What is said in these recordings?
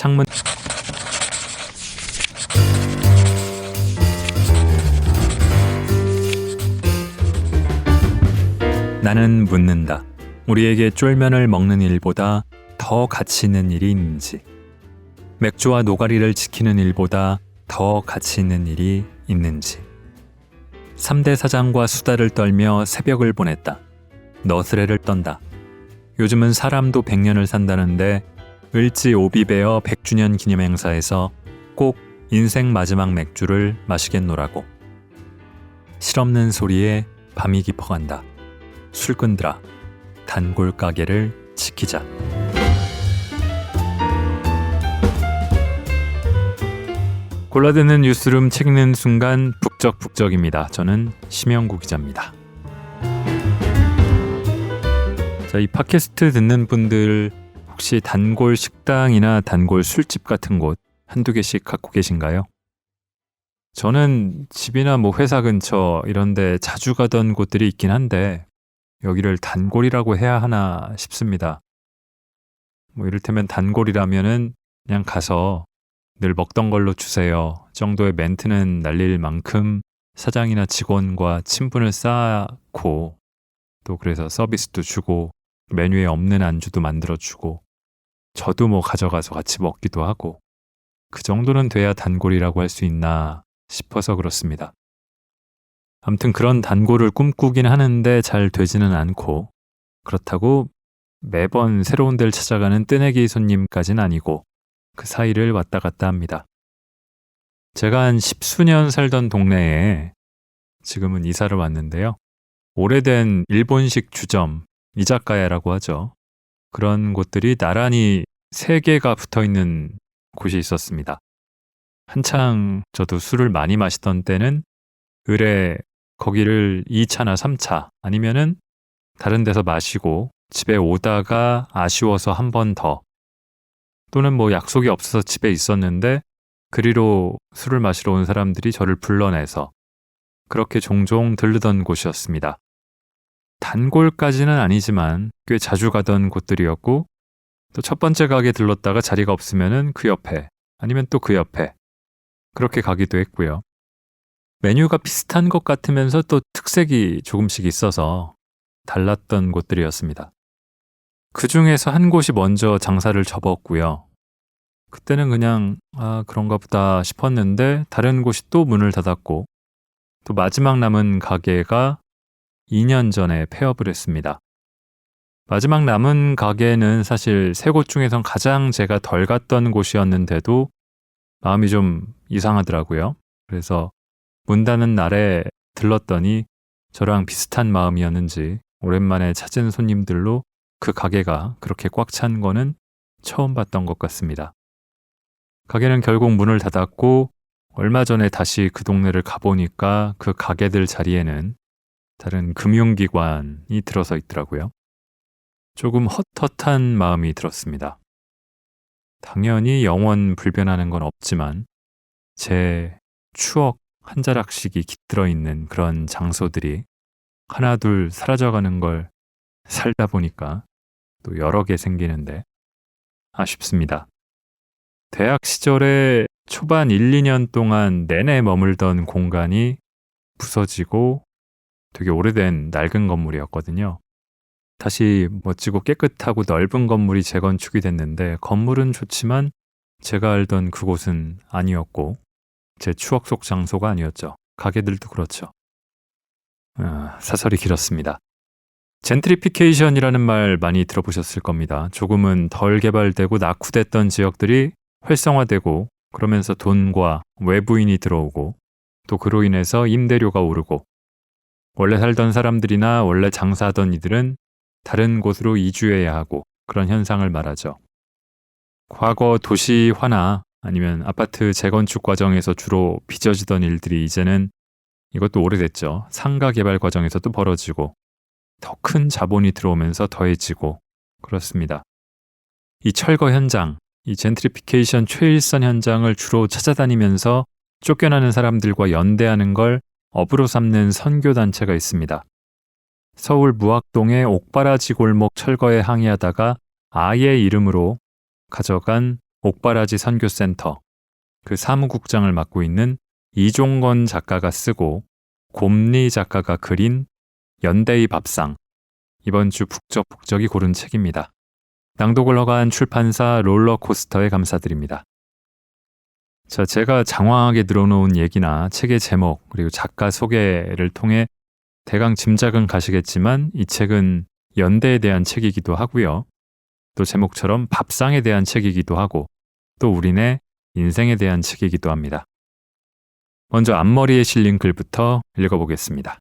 창문 나는 묻는다. 우리에게 쫄면을 먹는 일보다 더 가치 있는 일이 있는지, 맥주와 노가리를 지키는 일보다 더 가치 있는 일이 있는지. 3대 사장과 수다를 떨며 새벽을 보냈다. 너스레를 떤다. 요즘은 사람도 100년을 산다는데 을지 오비베어 100주년 기념행사에서 꼭 인생 마지막 맥주를 마시겠노라고. 실없는 소리에 밤이 깊어간다. 술꾼들아, 단골 가게를 지키자. 골라드는 뉴스룸 책 읽는 순간 북적북적입니다. 저는 심영구 기자입니다. 자, 이 팟캐스트 듣는 분들 혹시 단골 식당이나 단골 술집 같은 곳 한두 개씩 갖고 계신가요? 저는 집이나 뭐 회사 근처 이런 데 자주 가던 곳들이 있긴 한데 여기를 단골이라고 해야 하나 싶습니다. 뭐 이를테면 단골이라면은 그냥 가서 늘 먹던 걸로 주세요 정도의 멘트는 날릴 만큼 사장이나 직원과 친분을 쌓고, 또 그래서 서비스도 주고 메뉴에 없는 안주도 만들어주고 저도 뭐 가져가서 같이 먹기도 하고, 그 정도는 돼야 단골이라고 할 수 있나 싶어서 그렇습니다. 아무튼 그런 단골을 꿈꾸긴 하는데 잘 되지는 않고, 그렇다고 매번 새로운 데를 찾아가는 뜨내기 손님까지는 아니고 그 사이를 왔다 갔다 합니다. 제가 한 10수년 살던 동네에 지금은 이사를 왔는데요. 오래된 일본식 주점, 이자카야라고 하죠. 그런 곳들이 나란히 3개가 붙어있는 곳이 있었습니다. 한창 저도 술을 많이 마시던 때는 을에 거기를 2차나 3차 아니면은 다른 데서 마시고 집에 오다가 아쉬워서 한 번 더, 또는 뭐 약속이 없어서 집에 있었는데 그리로 술을 마시러 온 사람들이 저를 불러내서 그렇게 종종 들르던 곳이었습니다. 단골까지는 아니지만 꽤 자주 가던 곳들이었고, 또 첫 번째 가게 들렀다가 자리가 없으면은 그 옆에 아니면 또 그 옆에 그렇게 가기도 했고요. 메뉴가 비슷한 것 같으면서 또 특색이 조금씩 있어서 달랐던 곳들이었습니다. 그 중에서 한 곳이 먼저 장사를 접었고요. 그때는 그냥 그런가 보다 싶었는데 다른 곳이 또 문을 닫았고, 또 마지막 남은 가게가 2년 전에 폐업을 했습니다. 마지막 남은 가게는 사실 3곳 중에선 가장 제가 덜 갔던 곳이었는데도 마음이 좀 이상하더라고요. 그래서 문 닫는 날에 들렀더니 저랑 비슷한 마음이었는지 오랜만에 찾은 손님들로 그 가게가 그렇게 꽉 찬 거는 처음 봤던 것 같습니다. 가게는 결국 문을 닫았고, 얼마 전에 다시 그 동네를 가보니까 그 가게들 자리에는 다른 금융기관이 들어서 있더라고요. 조금 헛헛한 마음이 들었습니다. 당연히 영원 불변하는 건 없지만 제 추억 한 자락씩이 깃들어 있는 그런 장소들이 하나둘 사라져가는 걸 살다 보니까 또 여러 개 생기는데 아쉽습니다. 대학 시절에 초반 1, 2년 동안 내내 머물던 공간이 부서지고 되게 오래된 낡은 건물이었거든요. 다시 멋지고 깨끗하고 넓은 건물이 재건축이 됐는데 건물은 좋지만 제가 알던 그곳은 아니었고 제 추억 속 장소가 아니었죠. 가게들도 그렇죠. 사설이 길었습니다. 젠트리피케이션이라는 말 많이 들어보셨을 겁니다. 조금은 덜 개발되고 낙후됐던 지역들이 활성화되고, 그러면서 돈과 외부인이 들어오고, 또 그로 인해서 임대료가 오르고, 원래 살던 사람들이나 원래 장사하던 이들은 다른 곳으로 이주해야 하고, 그런 현상을 말하죠. 과거 도시화나 아니면 아파트 재건축 과정에서 주로 빚어지던 일들이 이제는, 이것도 오래됐죠, 상가 개발 과정에서 또 벌어지고 더 큰 자본이 들어오면서 더해지고 그렇습니다. 이 철거 현장, 이 젠트리피케이션 최일선 현장을 주로 찾아다니면서 쫓겨나는 사람들과 연대하는 걸 업으로 삼는 선교단체가 있습니다. 서울 무학동의 옥바라지 골목 철거에 항의하다가 아예 이름으로 가져간 옥바라지 선교센터, 그 사무국장을 맡고 있는 이종건 작가가 쓰고 곰리 작가가 그린 연대의 밥상, 이번 주 북적북적이 고른 책입니다. 낭독을 허가한 출판사 롤러코스터에 감사드립니다. 자, 제가 장황하게 늘어놓은 얘기나 책의 제목 그리고 작가 소개를 통해 대강 짐작은 가시겠지만 이 책은 연대에 대한 책이기도 하고요. 또 제목처럼 밥상에 대한 책이기도 하고 또 우리네 인생에 대한 책이기도 합니다. 먼저 앞머리에 실린 글부터 읽어보겠습니다.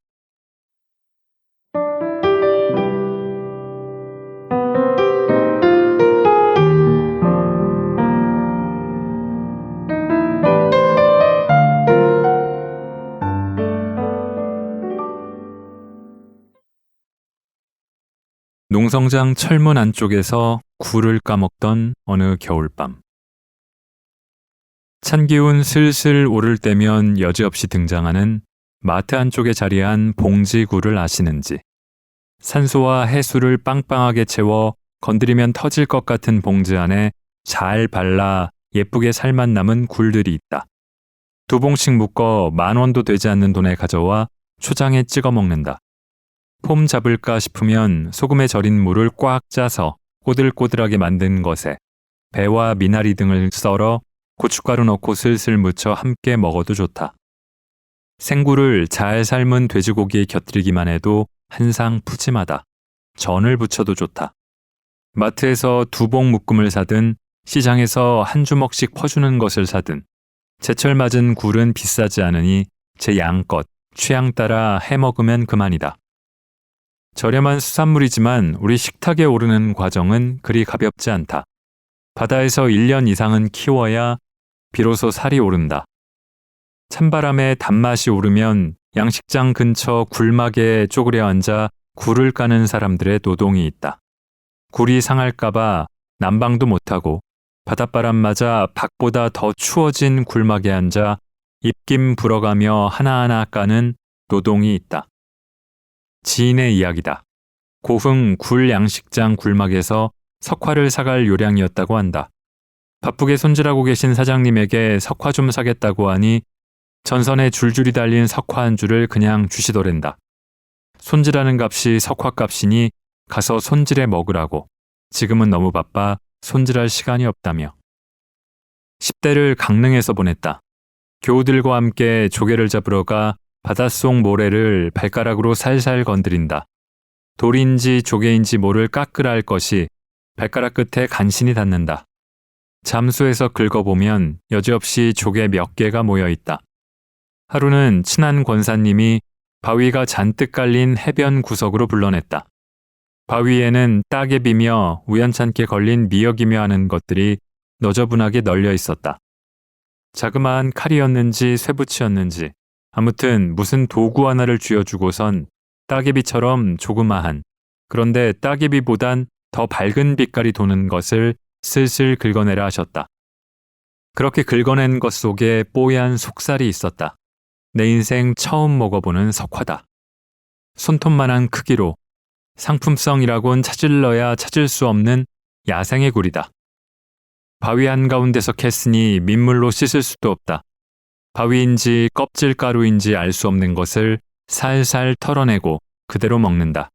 농성장 철문 안쪽에서 굴을 까먹던 어느 겨울밤. 찬 기운 슬슬 오를 때면 여지없이 등장하는 마트 안쪽에 자리한 봉지굴을 아시는지, 산소와 해수를 빵빵하게 채워 건드리면 터질 것 같은 봉지 안에 잘 발라 예쁘게 살만 남은 굴들이 있다. 2봉씩 묶어 10,000원도 되지 않는 돈에 가져와 초장에 찍어 먹는다. 폼 잡을까 싶으면 소금에 절인 물을 꽉 짜서 꼬들꼬들하게 만든 것에 배와 미나리 등을 썰어 고춧가루 넣고 슬슬 무쳐 함께 먹어도 좋다. 생굴을 잘 삶은 돼지고기에 곁들이기만 해도 한상 푸짐하다. 전을 부쳐도 좋다. 마트에서 2봉 묶음을 사든 시장에서 한 주먹씩 퍼주는 것을 사든 제철 맞은 굴은 비싸지 않으니 제 양껏 취향 따라 해먹으면 그만이다. 저렴한 수산물이지만 우리 식탁에 오르는 과정은 그리 가볍지 않다. 바다에서 1년 이상은 키워야 비로소 살이 오른다. 찬바람에 단맛이 오르면 양식장 근처 굴막에 쪼그려 앉아 굴을 까는 사람들의 노동이 있다. 굴이 상할까봐 난방도 못하고 바닷바람 맞아 밖보다 더 추워진 굴막에 앉아 입김 불어가며 하나하나 까는 노동이 있다. 지인의 이야기다. 고흥 굴 양식장 굴막에서 석화를 사갈 요량이었다고 한다. 바쁘게 손질하고 계신 사장님에게 석화 좀 사겠다고 하니 전선에 줄줄이 달린 석화 한 줄을 그냥 주시더랜다. 손질하는 값이 석화 값이니 가서 손질해 먹으라고. 지금은 너무 바빠 손질할 시간이 없다며. 10대를 강릉에서 보냈다. 교우들과 함께 조개를 잡으러 가 바닷속 모래를 발가락으로 살살 건드린다. 돌인지 조개인지 모를 깎으라 할 것이 발가락 끝에 간신히 닿는다. 잠수해서 긁어보면 여지없이 조개 몇 개가 모여 있다. 하루는 친한 권사님이 바위가 잔뜩 깔린 해변 구석으로 불러냈다. 바위에는 따개비며 우연찮게 걸린 미역이며 하는 것들이 너저분하게 널려 있었다. 자그마한 칼이었는지 쇠붙이였는지 아무튼 무슨 도구 하나를 쥐어주고선 따개비처럼 조그마한, 그런데 따개비보단 더 밝은 빛깔이 도는 것을 슬슬 긁어내라 하셨다. 그렇게 긁어낸 것 속에 뽀얀 속살이 있었다. 내 인생 처음 먹어보는 석화다. 손톱만한 크기로 상품성이라곤 찾을러야 찾을 수 없는 야생의 굴이다. 바위 한가운데서 캤으니 민물로 씻을 수도 없다. 바위인지 껍질 가루인지 알 수 없는 것을 살살 털어내고 그대로 먹는다.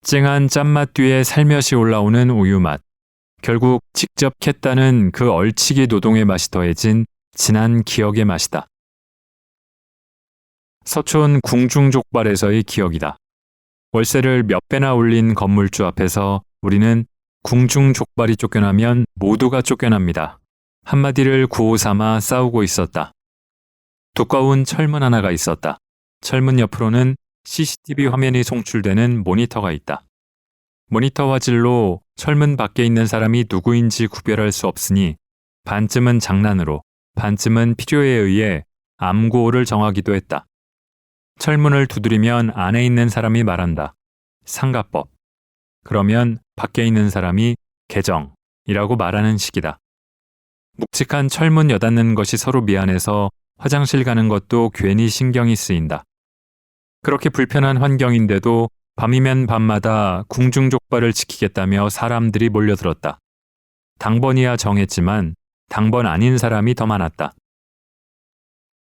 쨍한 짠맛 뒤에 살며시 올라오는 우유맛. 결국 직접 캤다는 그 얼치기 노동의 맛이 더해진 진한 기억의 맛이다. 서촌 궁중족발에서의 기억이다. 월세를 몇 배나 올린 건물주 앞에서 우리는 궁중족발이 쫓겨나면 모두가 쫓겨납니다. 한마디를 구호 삼아 싸우고 있었다. 두꺼운 철문 하나가 있었다. 철문 옆으로는 CCTV 화면이 송출되는 모니터가 있다. 모니터 화질로 철문 밖에 있는 사람이 누구인지 구별할 수 없으니 반쯤은 장난으로, 반쯤은 필요에 의해 암구호를 정하기도 했다. 철문을 두드리면 안에 있는 사람이 말한다. 상가법. 그러면 밖에 있는 사람이 개정이라고 말하는 식이다. 묵직한 철문 여닫는 것이 서로 미안해서 화장실 가는 것도 괜히 신경이 쓰인다. 그렇게 불편한 환경인데도 밤이면 밤마다 궁중족발을 지키겠다며 사람들이 몰려들었다. 당번이야 정했지만 당번 아닌 사람이 더 많았다.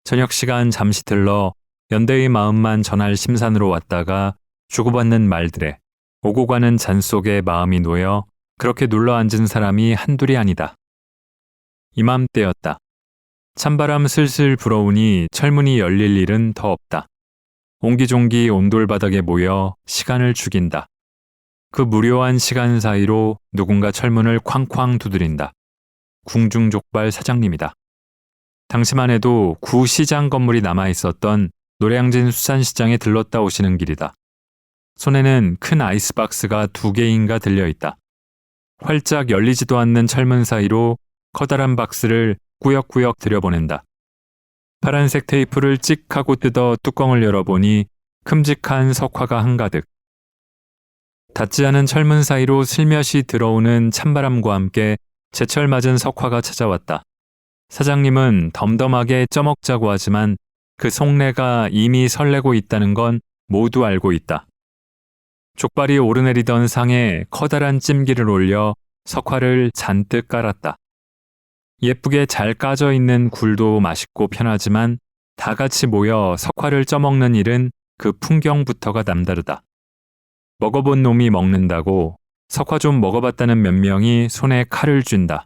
저녁 시간 잠시 들러 연대의 마음만 전할 심산으로 왔다가 주고받는 말들에 오고 가는 잔 속에 마음이 놓여 그렇게 눌러앉은 사람이 한둘이 아니다. 이맘때였다. 찬바람 슬슬 불어오니 철문이 열릴 일은 더 없다. 옹기종기 온돌바닥에 모여 시간을 죽인다. 그 무료한 시간 사이로 누군가 철문을 쾅쾅 두드린다. 궁중족발 사장님이다. 당시만 해도 구 시장 건물이 남아있었던 노량진 수산시장에 들렀다 오시는 길이다. 손에는 큰 아이스박스가 2개인가 들려있다. 활짝 열리지도 않는 철문 사이로 커다란 박스를 꾸역꾸역 들여보낸다. 파란색 테이프를 찍 하고 뜯어 뚜껑을 열어보니 큼직한 석화가 한가득. 닿지 않은 철문 사이로 슬며시 들어오는 찬바람과 함께 제철 맞은 석화가 찾아왔다. 사장님은 덤덤하게 쪄먹자고 하지만 그 속내가 이미 설레고 있다는 건 모두 알고 있다. 족발이 오르내리던 상에 커다란 찜기를 올려 석화를 잔뜩 깔았다. 예쁘게 잘 까져 있는 굴도 맛있고 편하지만 다 같이 모여 석화를 쪄먹는 일은 그 풍경부터가 남다르다. 먹어본 놈이 먹는다고 석화 좀 먹어봤다는 몇 명이 손에 칼을 쥔다.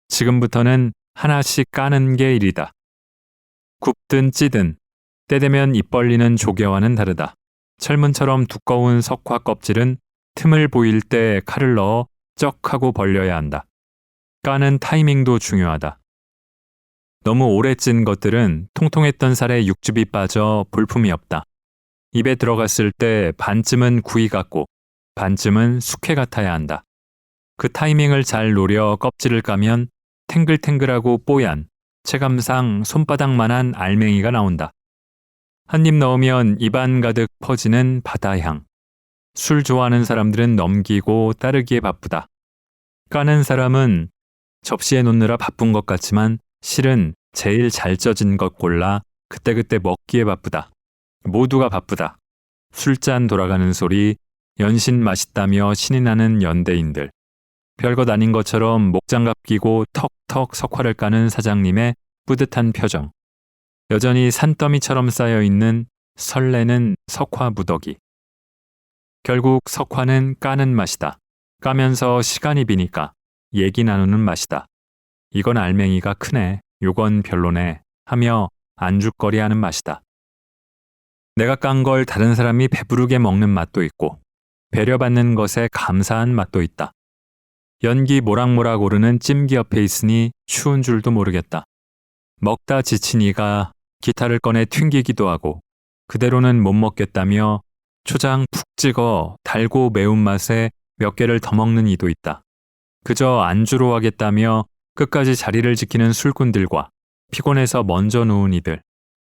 지금부터는 하나씩 까는 게 일이다. 굽든 찌든 때 되면 입 벌리는 조개와는 다르다. 철문처럼 두꺼운 석화 껍질은 틈을 보일 때 칼을 넣어 쩍 하고 벌려야 한다. 까는 타이밍도 중요하다. 너무 오래 찐 것들은 통통했던 살에 육즙이 빠져 볼품이 없다. 입에 들어갔을 때 반쯤은 구이 같고 반쯤은 숙회 같아야 한다. 그 타이밍을 잘 노려 껍질을 까면 탱글탱글하고 뽀얀 체감상 손바닥만한 알맹이가 나온다. 한 입 넣으면 입안 가득 퍼지는 바다향. 술 좋아하는 사람들은 넘기고 따르기에 바쁘다. 까는 사람은 접시에 놓느라 바쁜 것 같지만 실은 제일 잘 쪄진 것 골라 그때그때 먹기에 바쁘다. 모두가 바쁘다. 술잔 돌아가는 소리, 연신 맛있다며 신이 나는 연대인들. 별것 아닌 것처럼 목장갑 끼고 턱턱 석화를 까는 사장님의 뿌듯한 표정. 여전히 산더미처럼 쌓여있는 설레는 석화 무더기. 결국 석화는 까는 맛이다. 까면서 시간이 비니까 얘기 나누는 맛이다. 이건 알맹이가 크네, 요건 별로네 하며 안주거리하는 맛이다. 내가 깐 걸 다른 사람이 배부르게 먹는 맛도 있고 배려받는 것에 감사한 맛도 있다. 연기 모락모락 오르는 찜기 옆에 있으니 추운 줄도 모르겠다. 먹다 지친 이가 기타를 꺼내 튕기기도 하고 그대로는 못 먹겠다며 초장 푹 찍어 달고 매운맛에 몇 개를 더 먹는 이도 있다. 그저 안주로 하겠다며 끝까지 자리를 지키는 술꾼들과 피곤해서 먼저 누운 이들.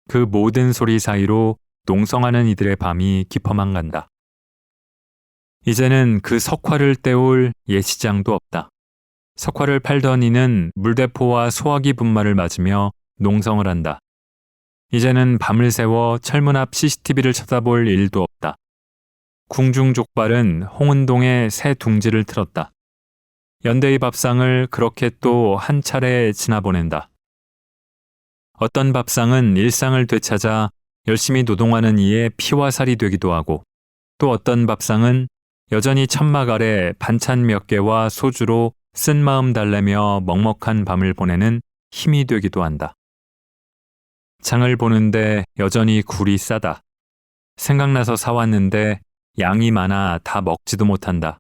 그 모든 소리 사이로 농성하는 이들의 밤이 깊어만 간다. 이제는 그 석화를 떼올 예시장도 없다. 석화를 팔던 이는 물대포와 소화기 분말을 맞으며 농성을 한다. 이제는 밤을 새워 철문 앞 CCTV를 쳐다볼 일도 없다. 궁중족발은 홍은동에 새 둥지를 틀었다. 연대의 밥상을 그렇게 또 한 차례 지나보낸다. 어떤 밥상은 일상을 되찾아 열심히 노동하는 이의 피와 살이 되기도 하고 또 어떤 밥상은 여전히 천막 아래 반찬 몇 개와 소주로 쓴 마음 달래며 먹먹한 밤을 보내는 힘이 되기도 한다. 장을 보는데 여전히 굴이 싸다. 생각나서 사왔는데 양이 많아 다 먹지도 못한다.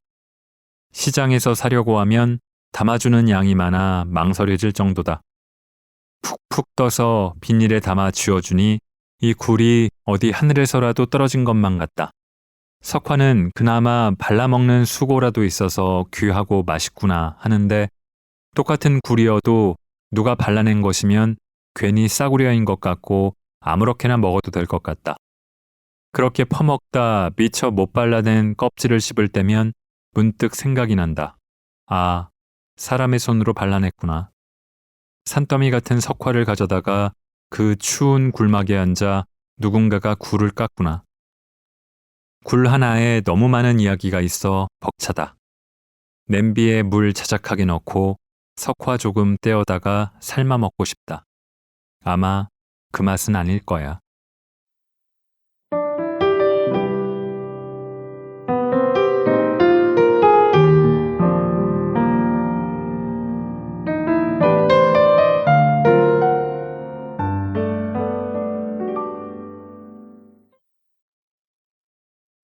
시장에서 사려고 하면 담아주는 양이 많아 망설여질 정도다. 푹푹 떠서 비닐에 담아 쥐어주니 이 굴이 어디 하늘에서라도 떨어진 것만 같다. 석화는 그나마 발라먹는 수고라도 있어서 귀하고 맛있구나 하는데 똑같은 굴이어도 누가 발라낸 것이면 괜히 싸구려인 것 같고 아무렇게나 먹어도 될 것 같다. 그렇게 퍼먹다 미처 못 발라낸 껍질을 씹을 때면 문득 생각이 난다. 아, 사람의 손으로 발라냈구나. 산더미 같은 석화를 가져다가 그 추운 굴막에 앉아 누군가가 굴을 깠구나. 굴 하나에 너무 많은 이야기가 있어 벅차다. 냄비에 물 자작하게 넣고 석화 조금 떼어다가 삶아 먹고 싶다. 아마 그 맛은 아닐 거야.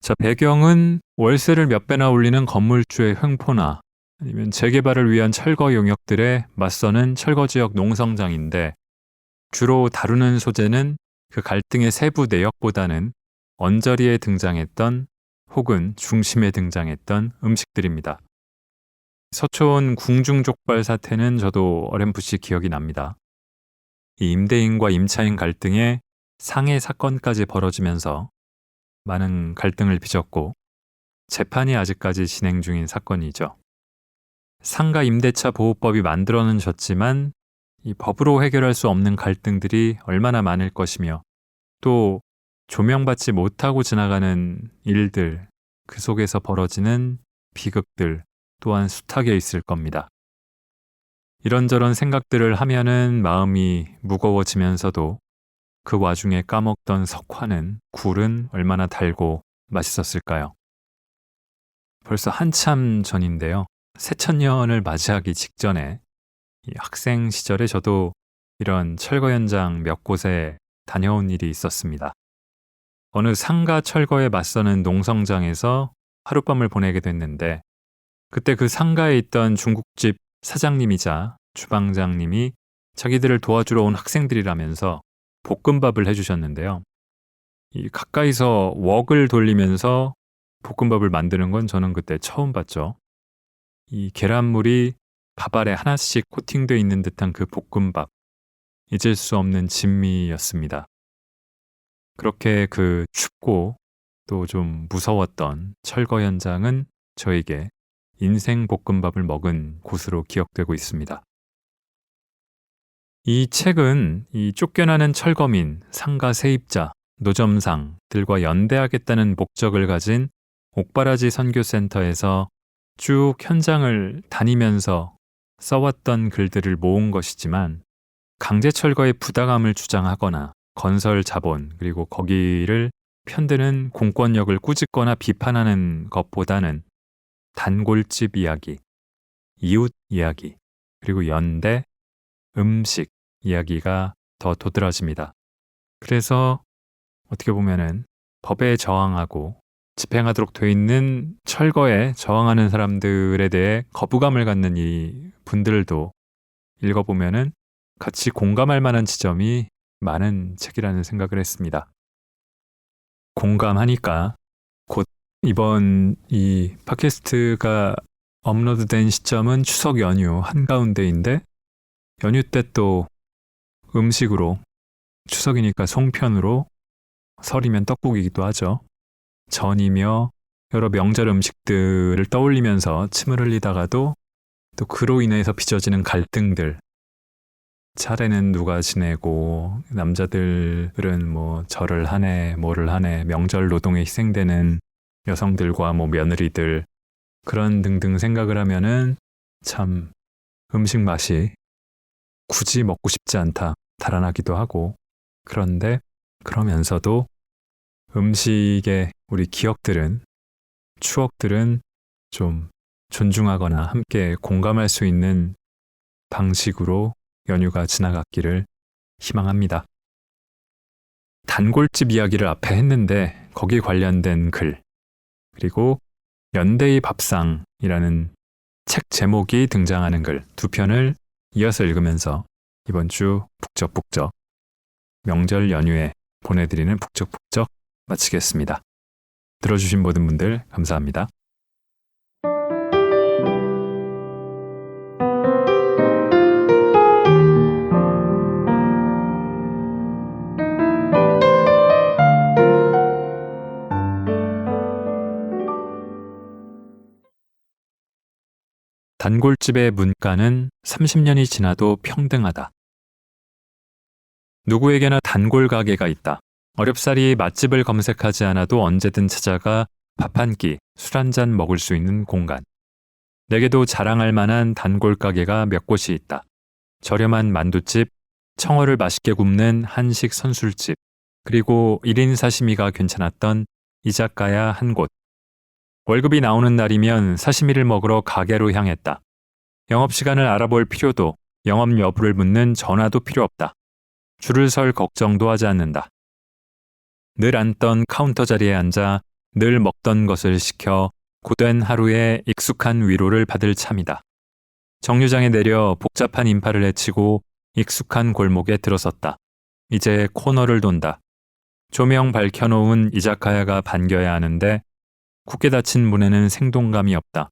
자, 배경은 월세를 몇 배나 올리는 건물주의 횡포나 아니면 재개발을 위한 철거 용역들에 맞서는 철거지역 농성장인데 주로 다루는 소재는 그 갈등의 세부 내역보다는 언저리에 등장했던 혹은 중심에 등장했던 음식들입니다. 서초원 궁중족발 사태는 저도 어렴풋이 기억이 납니다. 이 임대인과 임차인 갈등에 상해 사건까지 벌어지면서 많은 갈등을 빚었고 재판이 아직까지 진행 중인 사건이죠. 상가 임대차 보호법이 만들어는 졌지만 이 법으로 해결할 수 없는 갈등들이 얼마나 많을 것이며 또 조명받지 못하고 지나가는 일들, 그 속에서 벌어지는 비극들 또한 숱하게 있을 겁니다. 이런저런 생각들을 하면은 마음이 무거워지면서도 그 와중에 까먹던 석화는 굴은 얼마나 달고 맛있었을까요? 벌써 한참 전인데요. 새천년을 맞이하기 직전에 이 학생 시절에 저도 이런 철거 현장 몇 곳에 다녀온 일이 있었습니다. 어느 상가 철거에 맞서는 농성장에서 하룻밤을 보내게 됐는데 그때 그 상가에 있던 중국집 사장님이자 주방장님이 자기들을 도와주러 온 학생들이라면서 볶음밥을 해주셨는데요. 이 가까이서 웍을 돌리면서 볶음밥을 만드는 건 저는 그때 처음 봤죠. 이 계란물이 밥알에 하나씩 코팅되어 있는 듯한 그 볶음밥, 잊을 수 없는 진미였습니다. 그렇게 그 춥고 또 좀 무서웠던 철거 현장은 저에게 인생 볶음밥을 먹은 곳으로 기억되고 있습니다. 이 책은 이 쫓겨나는 철거민, 상가 세입자, 노점상들과 연대하겠다는 목적을 가진 옥바라지 선교센터에서 쭉 현장을 다니면서 써왔던 글들을 모은 것이지만 강제 철거의 부당함을 주장하거나 건설 자본 그리고 거기를 편드는 공권력을 꾸짖거나 비판하는 것보다는 단골집 이야기, 이웃 이야기, 그리고 연대, 음식 이야기가 더 도드라집니다. 그래서 어떻게 보면은 법에 저항하고 집행하도록 돼 있는 철거에 저항하는 사람들에 대해 거부감을 갖는 이 분들도 읽어보면은 같이 공감할 만한 지점이 많은 책이라는 생각을 했습니다. 공감하니까 곧 이번 이 팟캐스트가 업로드된 시점은 추석 연휴 한가운데인데 연휴 때 또 음식으로 추석이니까 송편으로 설이면 떡국이기도 하죠. 전이며 여러 명절 음식들을 떠올리면서 침을 흘리다가도 또 그로 인해서 빚어지는 갈등들 차례는 누가 지내고 남자들은 뭐 절을 하네 뭐를 하네 명절 노동에 희생되는 여성들과 뭐 며느리들 그런 등등 생각을 하면은 참 음식 맛이 굳이 먹고 싶지 않다 달아나기도 하고 그런데 그러면서도 음식의 우리 기억들은 추억들은 좀 존중하거나 함께 공감할 수 있는 방식으로 연휴가 지나갔기를 희망합니다. 단골집 이야기를 앞에 했는데 거기에 관련된 글 그리고 연대의 밥상이라는 책 제목이 등장하는 글 두 편을 이어서 읽으면서 이번 주 북적북적 명절 연휴에 보내드리는 북적북적 마치겠습니다. 들어주신 모든 분들 감사합니다. 단골집의 문가는 30년이 지나도 평등하다. 누구에게나 단골 가게가 있다. 어렵사리 맛집을 검색하지 않아도 언제든 찾아가 밥 한 끼, 술 한 잔 먹을 수 있는 공간. 내게도 자랑할 만한 단골 가게가 몇 곳이 있다. 저렴한 만두집, 청어를 맛있게 굽는 한식 선술집, 그리고 1인 사시미가 괜찮았던 이자카야 한 곳. 월급이 나오는 날이면 사시미를 먹으러 가게로 향했다. 영업시간을 알아볼 필요도, 영업 여부를 묻는 전화도 필요 없다. 줄을 설 걱정도 하지 않는다. 늘 앉던 카운터 자리에 앉아 늘 먹던 것을 시켜 고된 하루에 익숙한 위로를 받을 참이다. 정류장에 내려 복잡한 인파를 헤치고 익숙한 골목에 들어섰다. 이제 코너를 돈다. 조명 밝혀놓은 이자카야가 반겨야 하는데 굳게 닫힌 문에는 생동감이 없다.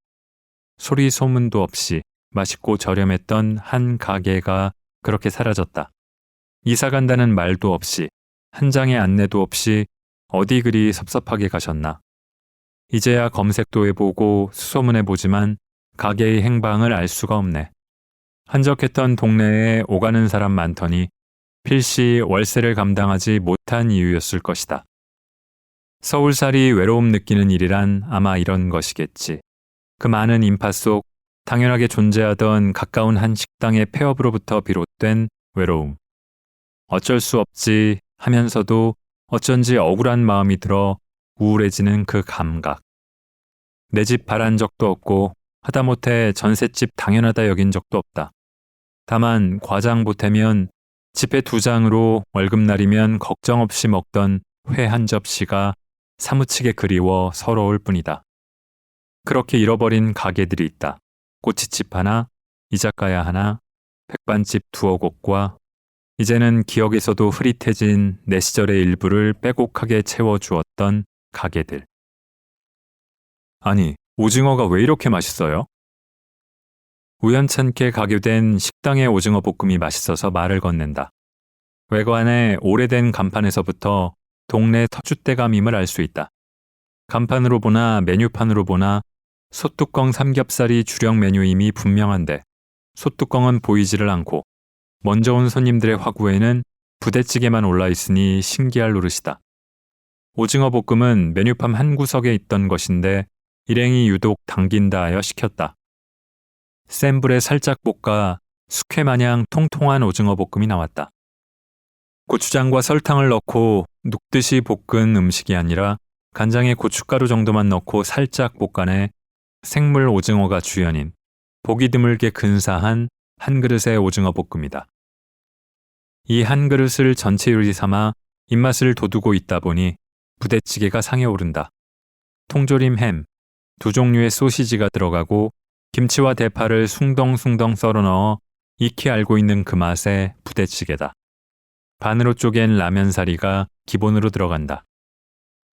소리 소문도 없이 맛있고 저렴했던 한 가게가 그렇게 사라졌다. 이사 간다는 말도 없이 한 장의 안내도 없이 어디 그리 섭섭하게 가셨나. 이제야 검색도 해보고 수소문해보지만 가게의 행방을 알 수가 없네. 한적했던 동네에 오가는 사람 많더니 필시 월세를 감당하지 못한 이유였을 것이다. 서울살이 외로움 느끼는 일이란 아마 이런 것이겠지. 그 많은 인파 속 당연하게 존재하던 가까운 한 식당의 폐업으로부터 비롯된 외로움. 어쩔 수 없지 하면서도 어쩐지 억울한 마음이 들어 우울해지는 그 감각. 내 집 바란 적도 없고 하다못해 전셋집 당연하다 여긴 적도 없다. 다만 과장 보태면 지폐 2장으로 월급날이면 걱정 없이 먹던 회 한 접시가 사무치게 그리워 서러울 뿐이다. 그렇게 잃어버린 가게들이 있다. 꼬치집 하나, 이자카야 하나, 백반집 2-3곳과 이제는 기억에서도 흐릿해진 내 시절의 일부를 빼곡하게 채워주었던 가게들. 아니, 오징어가 왜 이렇게 맛있어요? 우연찮게 가게 된 식당의 오징어 볶음이 맛있어서 말을 건넨다. 외관의 오래된 간판에서부터 동네 터줏대감임을 알 수 있다. 간판으로 보나 메뉴판으로 보나 소뚜껑 삼겹살이 주력 메뉴임이 분명한데 소뚜껑은 보이지를 않고 먼저 온 손님들의 화구에는 부대찌개만 올라있으니 신기할 노릇이다. 오징어 볶음은 메뉴판 한 구석에 있던 것인데 일행이 유독 당긴다 하여 시켰다. 센 불에 살짝 볶아 숙회마냥 통통한 오징어 볶음이 나왔다. 고추장과 설탕을 넣고 눕듯이 볶은 음식이 아니라 간장에 고춧가루 정도만 넣고 살짝 볶아내 생물 오징어가 주연인 보기 드물게 근사한 한 그릇의 오징어 볶음이다. 이 한 그릇을 전체 요리 삼아 입맛을 돋우고 있다 보니 부대찌개가 상에 오른다. 통조림 햄, 2종류의 소시지가 들어가고 김치와 대파를 숭덩숭덩 썰어 넣어 익히 알고 있는 그 맛의 부대찌개다. 반으로 쪼갠 라면사리가 기본으로 들어간다.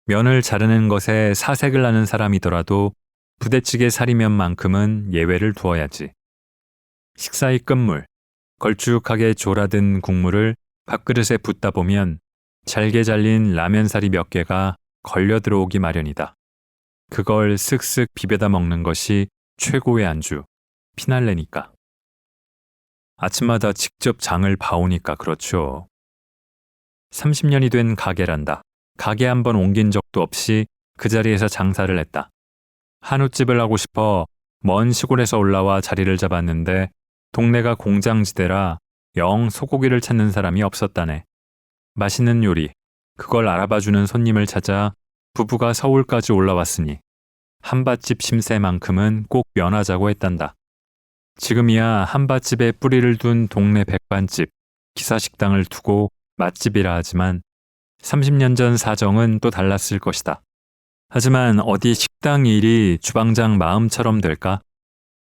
면을 자르는 것에 사색을 하는 사람이더라도 부대찌개 사리면만큼은 예외를 두어야지. 식사의 끝물, 걸쭉하게 졸아든 국물을 밥그릇에 붓다 보면 잘게 잘린 라면사리 몇 개가 걸려 들어오기 마련이다. 그걸 쓱쓱 비벼다 먹는 것이 최고의 안주, 피날레니까. 아침마다 직접 장을 봐오니까 그렇죠. 30년이 된 가게란다. 가게 한 번 옮긴 적도 없이 그 자리에서 장사를 했다. 한우집을 하고 싶어 먼 시골에서 올라와 자리를 잡았는데 동네가 공장지대라 영 소고기를 찾는 사람이 없었다네. 맛있는 요리, 그걸 알아봐주는 손님을 찾아 부부가 서울까지 올라왔으니 한밭집 심세만큼은 꼭 면하자고 했단다. 지금이야 한밭집에 뿌리를 둔 동네 백반집, 기사식당을 두고 맛집이라 하지만 30년 전 사정은 또 달랐을 것이다. 하지만 어디 식당 일이 주방장 마음처럼 될까?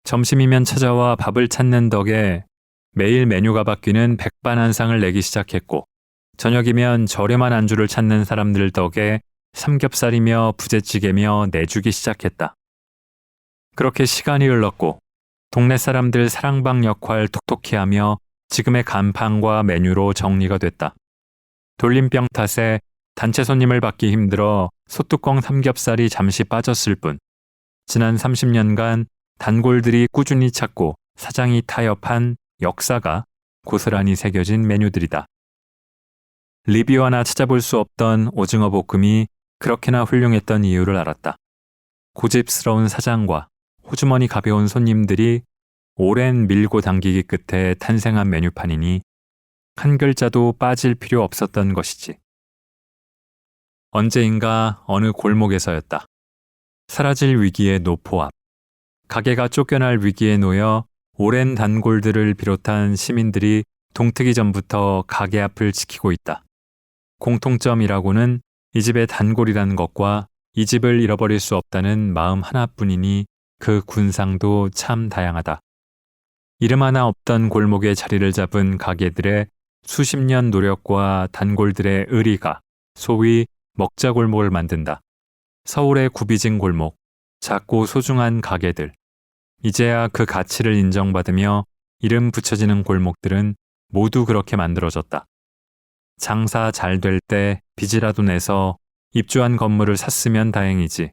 점심이면 찾아와 밥을 찾는 덕에 매일 메뉴가 바뀌는 백반한상을 내기 시작했고 저녁이면 저렴한 안주를 찾는 사람들 덕에 삼겹살이며 부대찌개며 내주기 시작했다. 그렇게 시간이 흘렀고 동네 사람들 사랑방 역할 톡톡히 하며 지금의 간판과 메뉴로 정리가 됐다. 돌림병 탓에 단체 손님을 받기 힘들어 소뚜껑 삼겹살이 잠시 빠졌을 뿐 지난 30년간 단골들이 꾸준히 찾고 사장이 타협한 역사가 고스란히 새겨진 메뉴들이다. 리뷰 하나 찾아볼 수 없던 오징어 볶음이 그렇게나 훌륭했던 이유를 알았다. 고집스러운 사장과 호주머니 가벼운 손님들이 오랜 밀고 당기기 끝에 탄생한 메뉴판이니 한 글자도 빠질 필요 없었던 것이지. 언제인가 어느 골목에서였다. 사라질 위기의 노포 앞. 가게가 쫓겨날 위기에 놓여 오랜 단골들을 비롯한 시민들이 동트기 전부터 가게 앞을 지키고 있다. 공통점이라고는 이 집의 단골이라는 것과 이 집을 잃어버릴 수 없다는 마음 하나뿐이니 그 군상도 참 다양하다. 이름 하나 없던 골목에 자리를 잡은 가게들의 수십 년 노력과 단골들의 의리가 소위 먹자골목을 만든다. 서울의 구비진 골목, 작고 소중한 가게들. 이제야 그 가치를 인정받으며 이름 붙여지는 골목들은 모두 그렇게 만들어졌다. 장사 잘 될 때 빚이라도 내서 입주한 건물을 샀으면 다행이지.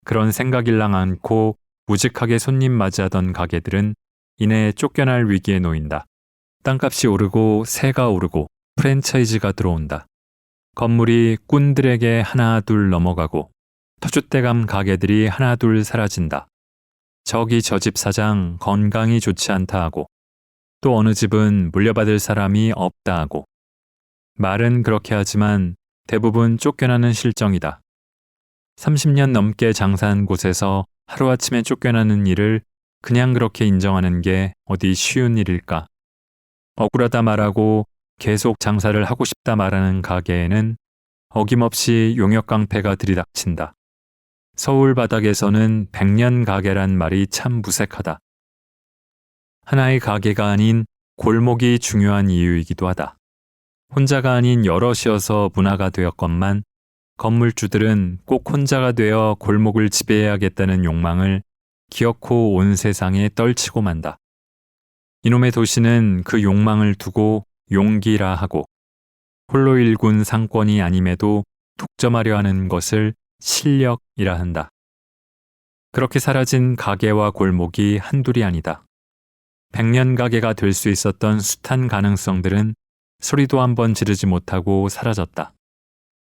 그런 생각일랑 않고 우직하게 손님 맞이하던 가게들은 이내 쫓겨날 위기에 놓인다. 땅값이 오르고 세가 오르고 프랜차이즈가 들어온다. 건물이 꾼들에게 하나 둘 넘어가고 터줏대감 가게들이 하나 둘 사라진다. 저기 저 집 사장 건강이 좋지 않다 하고 또 어느 집은 물려받을 사람이 없다 하고 말은 그렇게 하지만 대부분 쫓겨나는 실정이다. 30년 넘게 장사한 곳에서 하루아침에 쫓겨나는 일을 그냥 그렇게 인정하는 게 어디 쉬운 일일까? 억울하다 말하고 계속 장사를 하고 싶다 말하는 가게에는 어김없이 용역깡패가 들이닥친다. 서울 바닥에서는 100년 가게란 말이 참 무색하다. 하나의 가게가 아닌 골목이 중요한 이유이기도 하다. 혼자가 아닌 여럿이어서 문화가 되었건만 건물주들은 꼭 혼자가 되어 골목을 지배해야겠다는 욕망을 기어코 온 세상에 떨치고 만다. 이놈의 도시는 그 욕망을 두고 용기라 하고 홀로 일군 상권이 아님에도 독점하려 하는 것을 실력이라 한다. 그렇게 사라진 가게와 골목이 한둘이 아니다. 100년 가게가 될 수 있었던 숱한 가능성들은 소리도 한번 지르지 못하고 사라졌다.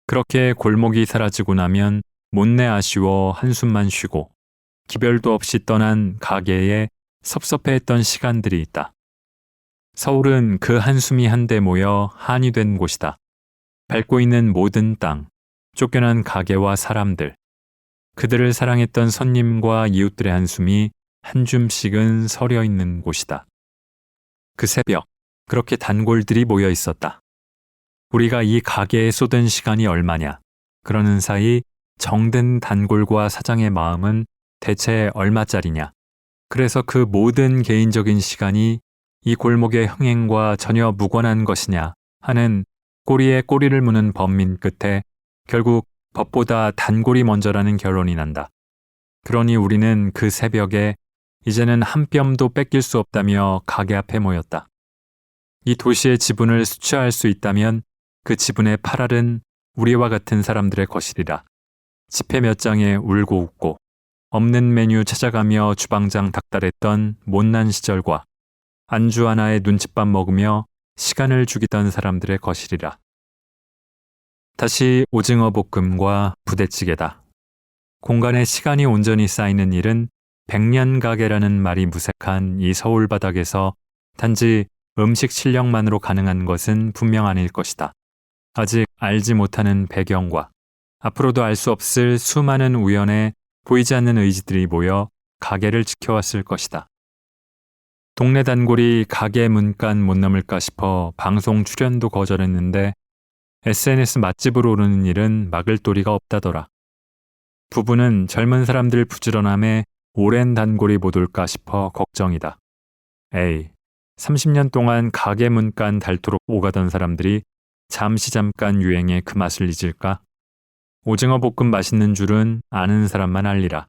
그렇게 골목이 사라지고 나면 못내 아쉬워 한숨만 쉬고 기별도 없이 떠난 가게에 섭섭해했던 시간들이 있다. 서울은 그 한숨이 한데 모여 한이 된 곳이다. 밟고 있는 모든 땅, 쫓겨난 가게와 사람들, 그들을 사랑했던 손님과 이웃들의 한숨이 한 줌씩은 서려 있는 곳이다. 그 새벽, 그렇게 단골들이 모여 있었다. 우리가 이 가게에 쏟은 시간이 얼마냐? 그러는 사이 정든 단골과 사장의 마음은 대체 얼마짜리냐? 그래서 그 모든 개인적인 시간이 이 골목의 흥행과 전혀 무관한 것이냐 하는 꼬리에 꼬리를 무는 범민 끝에 결국 법보다 단골이 먼저라는 결론이 난다. 그러니 우리는 그 새벽에 이제는 한 뼘도 뺏길 수 없다며 가게 앞에 모였다. 이 도시의 지분을 수취할 수 있다면 그 지분의 8알은 우리와 같은 사람들의 것이리라. 지폐 몇 장에 울고 웃고 없는 메뉴 찾아가며 주방장 닥달했던 못난 시절과 안주 하나에 눈칫밥 먹으며 시간을 죽이던 사람들의 것이리라. 다시 오징어 볶음과 부대찌개다. 공간에 시간이 온전히 쌓이는 일은 100년 가게라는 말이 무색한 이 서울 바닥에서 단지 음식 실력만으로 가능한 것은 분명 아닐 것이다. 아직 알지 못하는 배경과 앞으로도 알 수 없을 수많은 우연에 보이지 않는 의지들이 모여 가게를 지켜왔을 것이다. 동네 단골이 가게 문간 못 넘을까 싶어 방송 출연도 거절했는데 SNS 맛집으로 오르는 일은 막을 도리가 없다더라. 부부는 젊은 사람들 부지런함에 오랜 단골이 못 올까 싶어 걱정이다. 에이, 30년 동안 가게 문간 닳도록 오가던 사람들이 잠깐 유행의 그 맛을 잊을까? 오징어 볶음 맛있는 줄은 아는 사람만 알리라.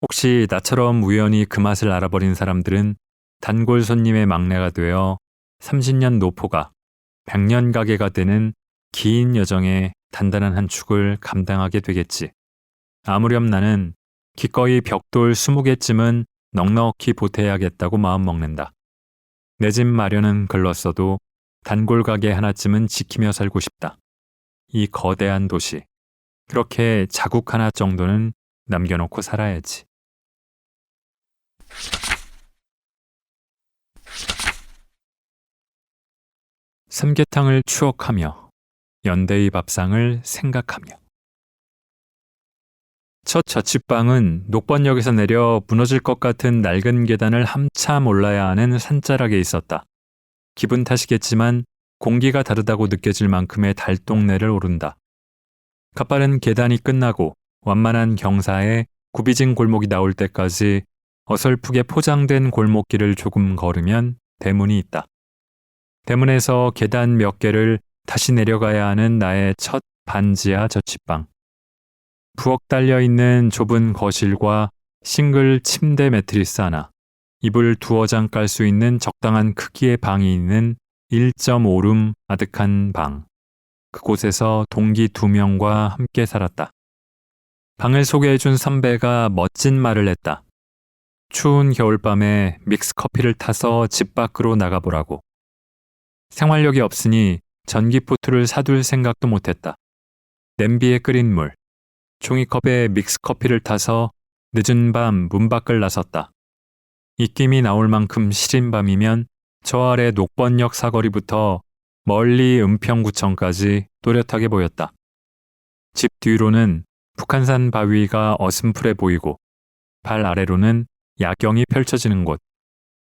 혹시 나처럼 우연히 그 맛을 알아버린 사람들은 단골 손님의 막내가 되어 30년 노포가 100년 가게가 되는 긴 여정의 단단한 한 축을 감당하게 되겠지. 아무렴 나는 기꺼이 벽돌 20개쯤은 넉넉히 보태야겠다고 마음먹는다. 내 집 마련은 글렀어도 단골 가게 하나쯤은 지키며 살고 싶다. 이 거대한 도시. 그렇게 자국 하나 정도는 남겨놓고 살아야지. 삼계탕을 추억하며 연대의 밥상을 생각하며. 첫 자취방은 녹번역에서 내려 무너질 것 같은 낡은 계단을 한참 올라야 하는 산자락에 있었다. 기분 탓이겠지만 공기가 다르다고 느껴질 만큼의 달동네를 오른다. 가파른 계단이 끝나고 완만한 경사에 굽이진 골목이 나올 때까지 어설프게 포장된 골목길을 조금 걸으면 대문이 있다. 대문에서 계단 몇 개를 다시 내려가야 하는 나의 첫 반지하 자취방. 부엌 달려있는 좁은 거실과 싱글 침대 매트리스 하나, 이불 두어 장 깔 수 있는 적당한 크기의 방이 있는 1.5룸 아득한 방. 그곳에서 동기 2명과 함께 살았다. 방을 소개해준 선배가 멋진 말을 했다. 추운 겨울밤에 믹스커피를 타서 집 밖으로 나가보라고. 생활력이 없으니 전기포트를 사둘 생각도 못했다. 냄비에 끓인 물, 종이컵에 믹스커피를 타서 늦은 밤 문 밖을 나섰다. 입김이 나올 만큼 시린 밤이면 저 아래 녹번역 사거리부터 멀리 은평구청까지 또렷하게 보였다. 집 뒤로는 북한산 바위가 어슴푸레 보이고 발 아래로는 야경이 펼쳐지는 곳.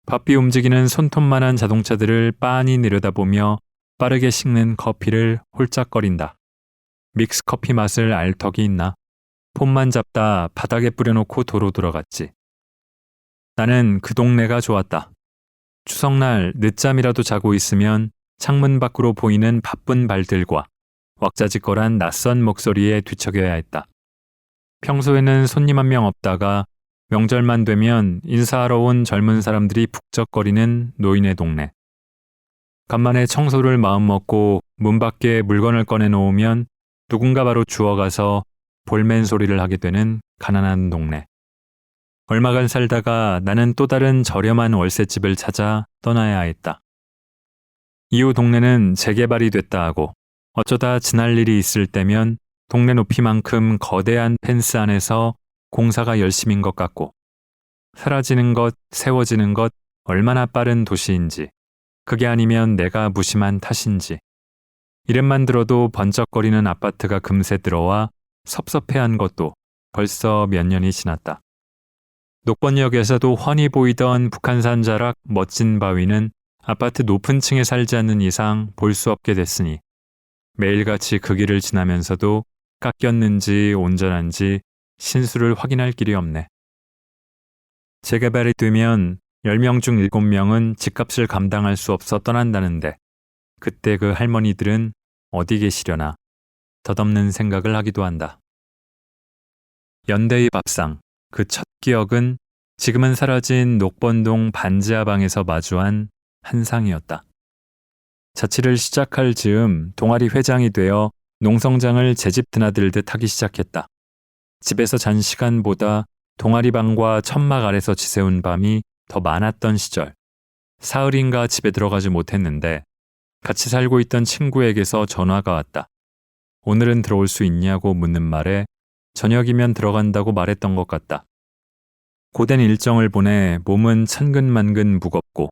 바삐 움직이는 손톱만한 자동차들을 빤히 내려다보며 빠르게 식는 커피를 홀짝거린다. 믹스커피 맛을 알 턱이 있나? 폰만 잡다 바닥에 뿌려놓고 도로 들어갔지. 나는 그 동네가 좋았다. 추석날 늦잠이라도 자고 있으면 창문 밖으로 보이는 바쁜 발들과 왁자지껄한 낯선 목소리에 뒤척여야 했다. 평소에는 손님 한 명 없다가 명절만 되면 인사하러 온 젊은 사람들이 북적거리는 노인의 동네. 간만에 청소를 마음먹고 문 밖에 물건을 꺼내놓으면 누군가 바로 주워가서 볼멘 소리를 하게 되는 가난한 동네. 얼마간 살다가 나는 또 다른 저렴한 월세집을 찾아 떠나야 했다. 이후 동네는 재개발이 됐다 하고 어쩌다 지날 일이 있을 때면 동네 높이만큼 거대한 펜스 안에서 공사가 열심인 것 같고 사라지는 것, 세워지는 것 얼마나 빠른 도시인지, 그게 아니면 내가 무심한 탓인지. 이름만 들어도 번쩍거리는 아파트가 금세 들어와 섭섭해한 것도 벌써 몇 년이 지났다. 녹번역에서도 훤히 보이던 북한산 자락 멋진 바위는 아파트 높은 층에 살지 않는 이상 볼 수 없게 됐으니 매일같이 그 길을 지나면서도 깎였는지 온전한지 신수를 확인할 길이 없네. 재개발이 되면 10명 중 7명은 집값을 감당할 수 없어 떠난다는데 그때 그 할머니들은 어디 계시려나 덧없는 생각을 하기도 한다. 연대의 밥상, 그 첫 기억은 지금은 사라진 녹번동 반지하 방에서 마주한 한 상이었다. 자취를 시작할 즈음 동아리 회장이 되어 농성장을 제 집 드나들듯 하기 시작했다. 집에서 잔 시간보다 동아리방과 천막 아래서 지새운 밤이 더 많았던 시절. 사흘인가 집에 들어가지 못했는데 같이 살고 있던 친구에게서 전화가 왔다. 오늘은 들어올 수 있냐고 묻는 말에 저녁이면 들어간다고 말했던 것 같다. 고된 일정을 보내 몸은 천근만근 무겁고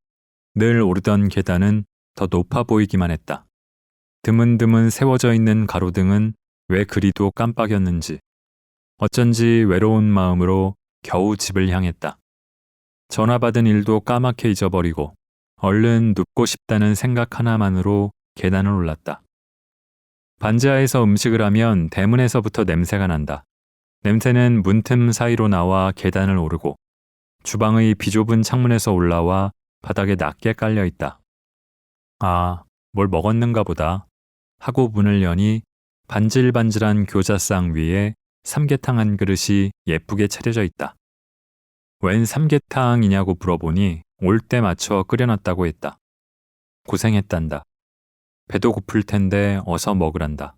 늘 오르던 계단은 더 높아 보이기만 했다. 드문드문 세워져 있는 가로등은 왜 그리도 깜빡였는지 어쩐지 외로운 마음으로 겨우 집을 향했다. 전화 받은 일도 까맣게 잊어버리고 얼른 눕고 싶다는 생각 하나만으로 계단을 올랐다. 반지하에서 음식을 하면 대문에서부터 냄새가 난다. 냄새는 문틈 사이로 나와 계단을 오르고 주방의 비좁은 창문에서 올라와 바닥에 낮게 깔려 있다. 아, 뭘 먹었는가 보다 하고 문을 여니 반질반질한 교자상 위에 삼계탕 한 그릇이 예쁘게 차려져 있다. 웬 삼계탕이냐고 물어보니 올 때 맞춰 끓여놨다고 했다. 고생했단다. 배도 고플 텐데 어서 먹으란다.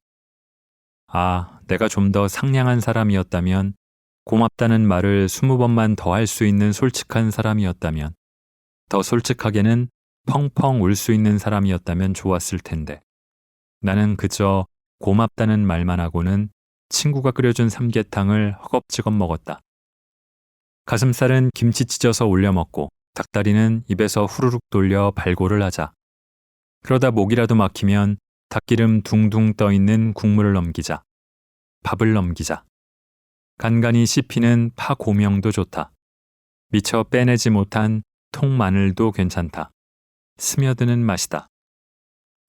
아, 내가 좀 더 상냥한 사람이었다면, 고맙다는 말을 20번만 더 할 수 있는 솔직한 사람이었다면, 더 솔직하게는 펑펑 울 수 있는 사람이었다면 좋았을 텐데. 나는 그저 고맙다는 말만 하고는 친구가 끓여준 삼계탕을 허겁지겁 먹었다. 가슴살은 김치 찢어서 올려 먹고 닭다리는 입에서 후루룩 돌려 발골을 하자. 그러다 목이라도 막히면 닭기름 둥둥 떠있는 국물을 넘기자. 밥을 넘기자. 간간히 씹히는 파 고명도 좋다. 미처 빼내지 못한 통마늘도 괜찮다. 스며드는 맛이다.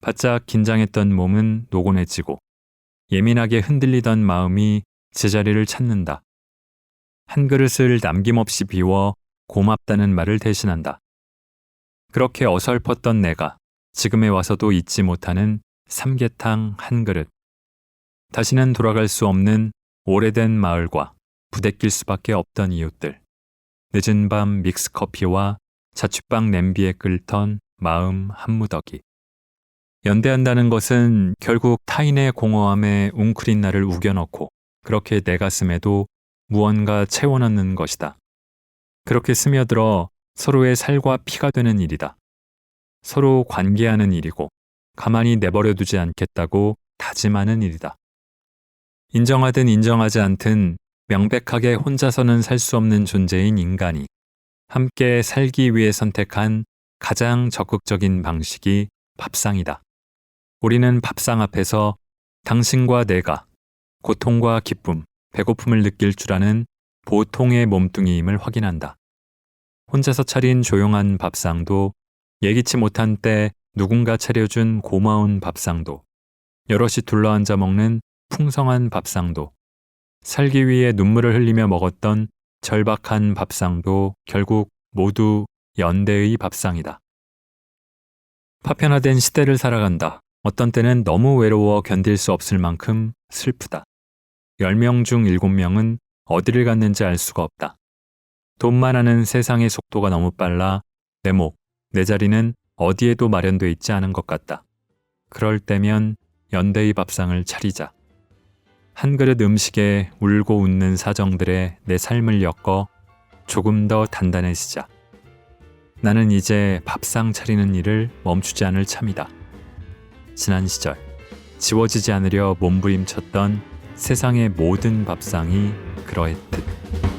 바짝 긴장했던 몸은 노곤해지고 예민하게 흔들리던 마음이 제자리를 찾는다. 한 그릇을 남김없이 비워 고맙다는 말을 대신한다. 그렇게 어설펐던 내가 지금에 와서도 잊지 못하는 삼계탕 한 그릇. 다시는 돌아갈 수 없는 오래된 마을과 부대낄 수밖에 없던 이웃들. 늦은 밤 믹스커피와 자취방 냄비에 끓던 마음 한무더기. 연대한다는 것은 결국 타인의 공허함에 웅크린 나를 우겨넣고 그렇게 내 가슴에도 무언가 채워넣는 것이다. 그렇게 스며들어 서로의 살과 피가 되는 일이다. 서로 관계하는 일이고 가만히 내버려두지 않겠다고 다짐하는 일이다. 인정하든 인정하지 않든 명백하게 혼자서는 살 수 없는 존재인 인간이 함께 살기 위해 선택한 가장 적극적인 방식이 밥상이다. 우리는 밥상 앞에서 당신과 내가 고통과 기쁨, 배고픔을 느낄 줄 아는 보통의 몸뚱이임을 확인한다. 혼자서 차린 조용한 밥상도, 예기치 못한 때 누군가 차려준 고마운 밥상도, 여럿이 둘러앉아 먹는 풍성한 밥상도, 살기 위해 눈물을 흘리며 먹었던 절박한 밥상도 결국 모두 연대의 밥상이다. 파편화된 시대를 살아간다. 어떤 때는 너무 외로워 견딜 수 없을 만큼 슬프다. 10명 중 7명은 어디를 갔는지 알 수가 없다. 돈만 하는 세상의 속도가 너무 빨라 내 목, 내 자리는 어디에도 마련돼 있지 않은 것 같다. 그럴 때면 연대의 밥상을 차리자. 한 그릇 음식에 울고 웃는 사정들에 내 삶을 엮어 조금 더 단단해지자. 나는 이제 밥상 차리는 일을 멈추지 않을 참이다. 지난 시절 지워지지 않으려 몸부림쳤던 세상의 모든 밥상이 그러했듯.